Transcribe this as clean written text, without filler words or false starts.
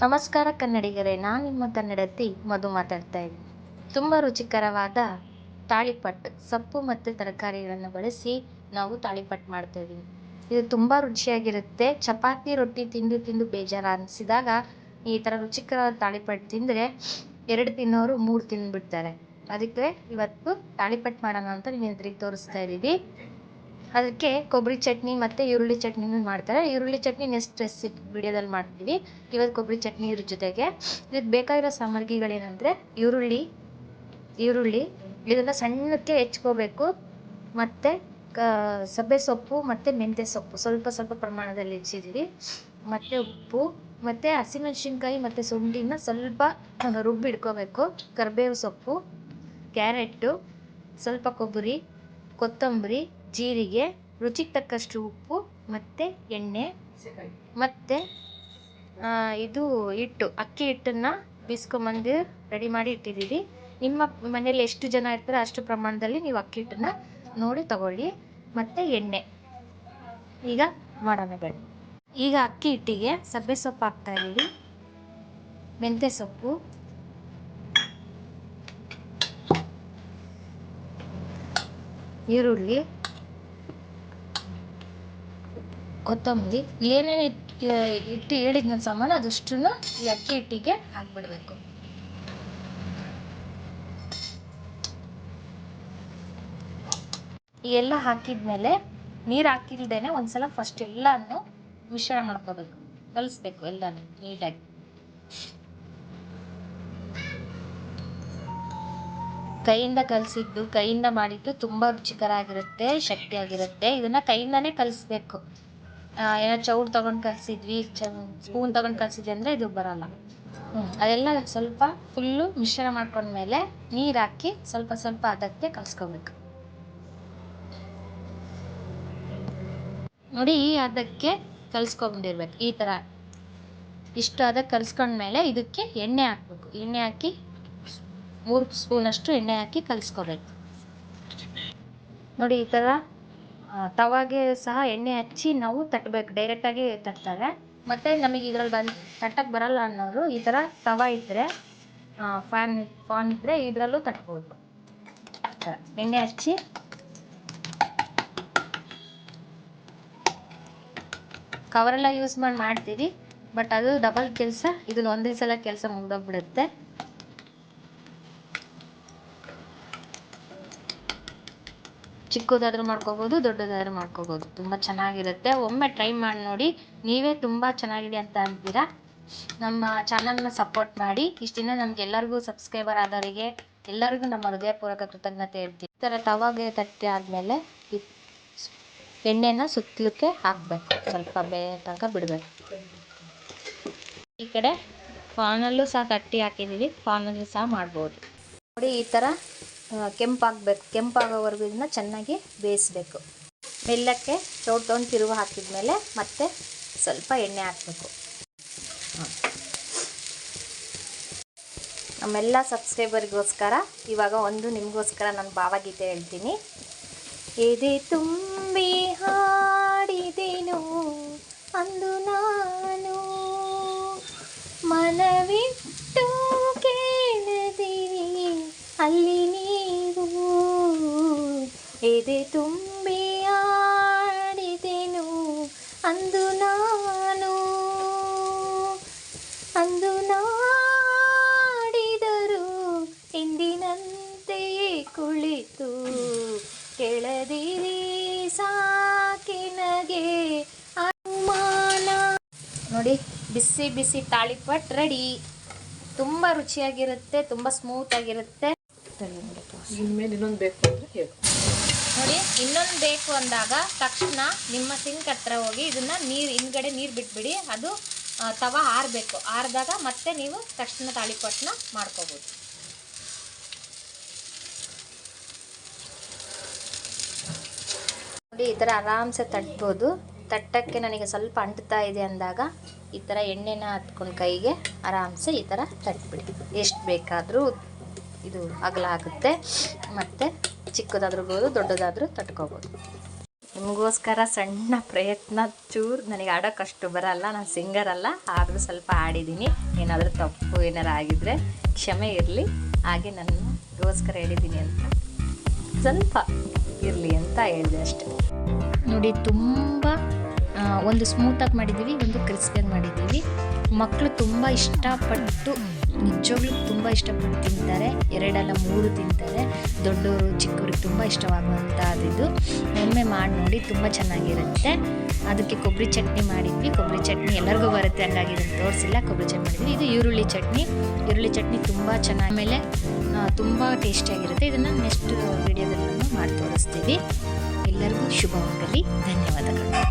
ನಮಸ್ಕಾರ ಕನ್ನಡಿಗರೇ, ನಾನು ನಿಮ್ಮ ಕನ್ನಡತಿ ಮಧು ಮಾತಾಡ್ತಾ ಇದ್ದೀನಿ. ತುಂಬ ರುಚಿಕರವಾದ ತಾಳಿಪಟ್ಟು ಸೊಪ್ಪು ಮತ್ತು ತರಕಾರಿಗಳನ್ನು ಬಳಸಿ ನಾವು ತಾಳಿಪಟ್ಟು ಮಾಡ್ತಾ ಇದ್ದೀವಿ. ಇದು ತುಂಬ ರುಚಿಯಾಗಿರುತ್ತೆ. ಚಪಾತಿ ರೊಟ್ಟಿ ತಿಂದು ತಿಂದು ಬೇಜಾರು ಅನಿಸಿದಾಗ ಈ ಥರ ರುಚಿಕರವಾದ ತಾಳಿಪಟ್ಟು ತಿಂದರೆ 2 ತಿನ್ನೋರು 3 ತಿಂದುಬಿಡ್ತಾರೆ. ಅದಕ್ಕೆ ಇವತ್ತು ತಾಳಿಪಟ್ಟು ಮಾಡೋಣ ಅಂತ ನಿಮ್ಮ ಎದುರಿಗೆ ತೋರಿಸ್ತಾ ಇದ್ದೀವಿ. ಅದಕ್ಕೆ ಕೊಬ್ಬರಿ ಚಟ್ನಿ ಮತ್ತು ಈರುಳ್ಳಿ ಚಟ್ನಿನೂ ಮಾಡ್ತಾರೆ. ಈರುಳ್ಳಿ ಚಟ್ನಿ ನೆಕ್ಸ್ಟ್ ರೆಸಿಪಿ ವಿಡಿಯೋದಲ್ಲಿ ಮಾಡ್ತೀವಿ. ಇವತ್ತು ಕೊಬ್ಬರಿ ಚಟ್ನಿ ಇದ್ರ ಜೊತೆಗೆ ಇದಕ್ಕೆ ಬೇಕಾಗಿರೋ ಸಾಮಗ್ರಿಗಳೇನೆಂದರೆ ಈರುಳ್ಳಿ ಇದನ್ನು ಸಣ್ಣಕ್ಕೆ ಹೆಚ್ಕೋಬೇಕು, ಮತ್ತು ಸಬ್ಬೆ ಸೊಪ್ಪು ಮತ್ತು ಮೆಂತ್ಯ ಸೊಪ್ಪು ಸ್ವಲ್ಪ ಪ್ರಮಾಣದಲ್ಲಿ ಹೆಚ್ಚಿದ್ದೀವಿ, ಮತ್ತು ಉಪ್ಪು ಮತ್ತು ಹಸಿಮೆಣ್ಸಿನ್ಕಾಯಿ ಮತ್ತು ಶುಂಠಿನ ಸ್ವಲ್ಪ ರುಬ್ಬಿಡ್ಕೋಬೇಕು, ಕರಿಬೇವು ಸೊಪ್ಪು, ಕ್ಯಾರೆಟು, ಸ್ವಲ್ಪ ಕೊಬ್ಬರಿ, ಕೊತ್ತಂಬರಿ, ಜೀರಿಗೆ, ರುಚಿಗೆ ತಕ್ಕಷ್ಟು ಉಪ್ಪು ಮತ್ತು ಎಣ್ಣೆ, ಮತ್ತು ಇದು ಹಿಟ್ಟು ಅಕ್ಕಿ ಹಿಟ್ಟನ್ನು ಬೀಸ್ಕೊಂಬಂದು ರೆಡಿ ಮಾಡಿ ಇಟ್ಟಿದ್ದೀವಿ. ನಿಮ್ಮ ಮನೇಲಿ ಎಷ್ಟು ಜನ ಇರ್ತಾರೆ ಅಷ್ಟು ಪ್ರಮಾಣದಲ್ಲಿ ನೀವು ಅಕ್ಕಿ ಹಿಟ್ಟನ್ನು ನೋಡಿ ತಗೊಳ್ಳಿ, ಮತ್ತು ಎಣ್ಣೆ. ಈಗ ಮಾಡೋಣ ಬನ್ನಿ. ಈಗ ಅಕ್ಕಿ ಹಿಟ್ಟಿಗೆ ಸಬ್ಬೆ ಸೊಪ್ಪು ಹಾಕ್ತಾಯಿದ್ದೀವಿ, ಮೆಂತ್ಯ ಸೊಪ್ಪು, ಈರುಳ್ಳಿ, ಕೊತ್ತಂಬರಿ, ಏನೇನು ಹಿಟ್ಟು ಹೇಳಿದ್ನ ಸಾಮಾನು ಅದಷ್ಟನ್ನು ಈ ಅಕ್ಕಿ ಹಿಟ್ಟಿಗೆ ಹಾಕ್ಬಿಡ್ಬೇಕು. ಎಲ್ಲ ಹಾಕಿದ್ಮೇಲೆ ನೀರು ಹಾಕಿಲ್ದೇನೆ ಒಂದ್ಸಲ ಫಸ್ಟ್ ಎಲ್ಲನೂ ಮಿಶ್ರಣ ಮಾಡ್ಕೋಬೇಕು, ಕಲಿಸ್ಬೇಕು ಎಲ್ಲನೂ ನೀಟಾಗಿ. ಕೈಯಿಂದ ಕಲಿಸಿದ್ದು, ಕೈಯಿಂದ ಮಾಡಿದ್ದು ತುಂಬ ರುಚಿಕರ ಆಗಿರುತ್ತೆ, ಶಕ್ತಿಯಾಗಿರುತ್ತೆ. ಇದನ್ನು ಕೈಯಿಂದನೇ ಕಲಿಸ್ಬೇಕು. ಏನೋ ಚೌಡ್ ತೊಗೊಂಡು ಕಲಿಸಿದ್ವಿ, ಸ್ಪೂನ್ ತೊಗೊಂಡು ಕಲಿಸಿದ್ವಿ ಅಂದರೆ ಇದು ಬರೋಲ್ಲ. ಅದೆಲ್ಲ ಸ್ವಲ್ಪ ಫುಲ್ಲು ಮಿಶ್ರಣ ಮಾಡ್ಕೊಂಡ್ಮೇಲೆ ನೀರು ಹಾಕಿ ಸ್ವಲ್ಪ ಅದಕ್ಕೆ ಕಲಿಸ್ಕೋಬೇಕು. ನೋಡಿ, ಈ ಅದಕ್ಕೆ ಕಲಿಸ್ಕೊಂಡ್ಬಿಟ್ಟಿರ್ಬೇಕು. ಈ ಥರ ಇಷ್ಟು ಅದಕ್ಕೆ ಕಲಿಸ್ಕೊಂಡ್ಮೇಲೆ ಇದಕ್ಕೆ ಎಣ್ಣೆ ಹಾಕಬೇಕು. ಎಣ್ಣೆ ಹಾಕಿ 3 ಸ್ಪೂನಷ್ಟು ಎಣ್ಣೆ ಹಾಕಿ ಕಲಿಸ್ಕೋಬೇಕು. ನೋಡಿ, ಈ ಥರ ತವಾಗೆ ಸಹ ಎಣ್ಣೆ ಹಚ್ಚಿ ನಾವು ತಟ್ಟಬೇಕು. ಡೈರೆಕ್ಟಾಗಿ ತಟ್ತಾರೆ. ಮತ್ತು ನಮಗೆ ಇದ್ರಲ್ಲಿ ತಟ್ಟಕ್ಕೆ ಬರಲ್ಲ ಅನ್ನೋರು ಈ ಥರ ತವ ಇದ್ದರೆ, ಫಾನ್ ಇದ್ದರೆ ಇದರಲ್ಲೂ ತಟ್ಬೋದು. ಎಣ್ಣೆ ಹಚ್ಚಿ ಕವರೆಲ್ಲ ಯೂಸ್ ಮಾಡ್ತೀವಿ, ಬಟ್ ಅದು ಡಬಲ್ ಕೆಲಸ. ಇದನ್ನು ಒಂದೇ ಸಲ ಕೆಲಸ ಮುಗ್ದೋಗ್ಬಿಡುತ್ತೆ. ಚಿಕ್ಕದಾದ್ರೂ ಮಾಡ್ಕೋಬೋದು, ದೊಡ್ಡದಾದ್ರೂ ಮಾಡ್ಕೋಬೋದು. ತುಂಬ ಚೆನ್ನಾಗಿರುತ್ತೆ. ಒಮ್ಮೆ ಟ್ರೈ ಮಾಡಿ ನೋಡಿ, ನೀವೇ ತುಂಬ ಚೆನ್ನಾಗಿದೆ ಅಂತ ಅಂತೀರಾ. ನಮ್ಮ ಚಾನಲ್ನ ಸಪೋರ್ಟ್ ಮಾಡಿ. ಇಷ್ಟು ದಿನ ನಮಗೆಲ್ಲರಿಗೂ ಸಬ್ಸ್ಕ್ರೈಬರ್ ಆದವರಿಗೆ ಎಲ್ಲರಿಗೂ ನಮ್ಮ ಹೃದಯಪೂರ್ವಕ ಕೃತಜ್ಞತೆ ಹೇಳ್ತೀವಿ. ಈ ಥರ ತವಾಗೆ ತಟ್ಟಿ ಆದಮೇಲೆ ಎಣ್ಣೆನ ಸುತ್ತಲಿಕ್ಕೆ ಹಾಕಬೇಕು, ಸ್ವಲ್ಪ ಬೇರೆ ತನಕ ಬಿಡಬೇಕು. ಈ ಕಡೆ ಫಾನಲ್ಲೂ ಸಹ ತಟ್ಟಿ ಹಾಕಿದ್ದೀವಿ, ಫಾನಲ್ಲಿ ಸಹ ಮಾಡ್ಬೋದು. ನೋಡಿ, ಈ ಥರ ಕೆಂಪಾಗಬೇಕು. ಕೆಂಪಾಗೋವರೆಗೂ ಇದನ್ನ ಚೆನ್ನಾಗಿ ಬೇಯಿಸ್ಬೇಕು. ಬೆಲ್ಲಕ್ಕೆ ತೊಗೊಂಡು ತಿರುವು ಹಾಕಿದ್ಮೇಲೆ ಮತ್ತೆ ಸ್ವಲ್ಪ ಎಣ್ಣೆ ಹಾಕಬೇಕು. ನಮ್ಮೆಲ್ಲ ಸಬ್ಸ್ಕ್ರೈಬರ್ಗೋಸ್ಕರ ಇವಾಗ ಒಂದು ನಿಮಗೋಸ್ಕರ ನಾನು ಭಾವಗೀತೆ ಹೇಳ್ತೀನಿ. ಎದೆ ತುಂಬಿ ಹಾಡಿದೆನು ಅಂದು ನಾನು, ಮನವಿಟ್ಟು ಕೇಳದಿರಿ ಅಲ್ಲಿ ನೀವು, ಎದೆ ತುಂಬಿ ಹಾಡಿದೆನು ಅಂದು ನಾನು, ಅಂದು ನಾಡಿದರು ಎಂದಿನಂತೆಯೇ ಕುಳಿತು ಕೆಳದಿರಿ ಸಾಕಿನಗೆ ಅನುಮಾನ. ನೋಡಿ, ಬಿಸಿ ಬಿಸಿ ತಾಳಿಪಟ್ಟು ರೆಡಿ. ತುಂಬ ರುಚಿಯಾಗಿರುತ್ತೆ, ತುಂಬ ಸ್ಮೂತಾಗಿರುತ್ತೆ. ಇನ್ನೊಂದು ಬೇಕು ಅಂದರೆ ಹೇಳು. ನೋಡಿ, ಇನ್ನೊಂದು ಬೇಕು ಅಂದಾಗ ತಕ್ಷಣ ನಿಮ್ಮ ಸಿಂಕ್ ಹತ್ರ ಹೋಗಿ ಇದನ್ನು ಹಿಂದ್ಗಡೆ ನೀರು ಬಿಟ್ಬಿಡಿ. ಅದು ತವ ಆರಬೇಕು. ಆರಿದಾಗ ಮತ್ತೆ ನೀವು ತಕ್ಷಣ ತಾಳಿಪಟ್ಟನ್ನ ಮಾಡ್ಕೋಬೋದು. ನೋಡಿ, ಈ ಥರ ಆರಾಮ್ಸೆ ತಟ್ಬೋದು. ತಟ್ಟಕ್ಕೆ ನನಗೆ ಸ್ವಲ್ಪ ಅಂಟ್ತಾ ಇದೆ ಅಂದಾಗ ಈ ಥರ ಎಣ್ಣೆನ ಹತ್ಕೊಂಡು ಕೈಗೆ ಆರಾಮ್ಸೆ ಈ ಥರ ತಟ್ಬಿಡಿ. ಎಷ್ಟು ಬೇಕಾದರೂ ಇದು ಅಗಲ ಆಗುತ್ತೆ, ಮತ್ತು ಚಿಕ್ಕದಾದ್ರೂ ದೊಡ್ಡದಾದರೂ ತಟ್ಕೋಬೋದು. ನಿಮಗೋಸ್ಕರ ಸಣ್ಣ ಪ್ರಯತ್ನ, ಚೂರು ನನಗೆ ಆಡೋಕ್ಕಷ್ಟು ಬರಲ್ಲ, ನಾನು ಸಿಂಗರ್ ಅಲ್ಲ, ಆದರೂ ಸ್ವಲ್ಪ ಆಡಿದ್ದೀನಿ. ಏನಾದರೂ ತಪ್ಪು ಏನಾರು ಆಗಿದ್ದರೆ ಕ್ಷಮೆ ಇರಲಿ. ಹಾಗೆ ನನಗೋಸ್ಕರ ಹೇಳಿದ್ದೀನಿ ಅಂತ ಸ್ವಲ್ಪ ಇರಲಿ ಅಂತ ಹೇಳಿದೆ ಅಷ್ಟೆ. ನೋಡಿ, ತುಂಬ ಒಂದು ಸ್ಮೂತಾಗಿ ಮಾಡಿದ್ದೀವಿ, ಒಂದು ಕ್ರಿಸ್ಪಿಯಾಗಿ ಮಾಡಿದ್ದೀವಿ. ಮಕ್ಕಳು ತುಂಬ ಇಷ್ಟಪಟ್ಟು, ನಿಜವಾಗ್ಲೂ ತುಂಬ ಇಷ್ಟಪಟ್ಟು ತಿಂತಾರೆ. 2 ಅಲ್ಲ 3 ತಿಂತಾರೆ. ದೊಡ್ಡವರು ಚಿಕ್ಕವ್ರಿಗೆ ತುಂಬ ಇಷ್ಟವಾಗುವಂಥದ್ದು. ಒಮ್ಮೆ ಮಾಡಿ ನೋಡಿ, ತುಂಬ ಚೆನ್ನಾಗಿರುತ್ತೆ. ಅದಕ್ಕೆ ಕೊಬ್ಬರಿ ಚಟ್ನಿ ಮಾಡಿದ್ವಿ. ಕೊಬ್ಬರಿ ಚಟ್ನಿ ಎಲ್ಲರಿಗೂ ಬರುತ್ತೆ, ಹಂಗಾಗಿ ಇದನ್ನು ತೋರಿಸಿಲ್ಲ. ಕೊಬ್ಬರಿ ಚಟ್ನಿ ಮಾಡಿದ್ವಿ. ಇದು ಈರುಳ್ಳಿ ಚಟ್ನಿ ತುಂಬ ಚೆನ್ನಾಗಿ, ಆಮೇಲೆ ತುಂಬ ಟೇಸ್ಟಿಯಾಗಿರುತ್ತೆ. ಇದನ್ನು ನೆಕ್ಸ್ಟ್ ವೀಡಿಯೋದಲ್ಲಿ ಮಾಡಿ ತೋರಿಸ್ತೀವಿ. ಎಲ್ಲರಿಗೂ ಶುಭವಾಗಲಿ. ಧನ್ಯವಾದಗಳು.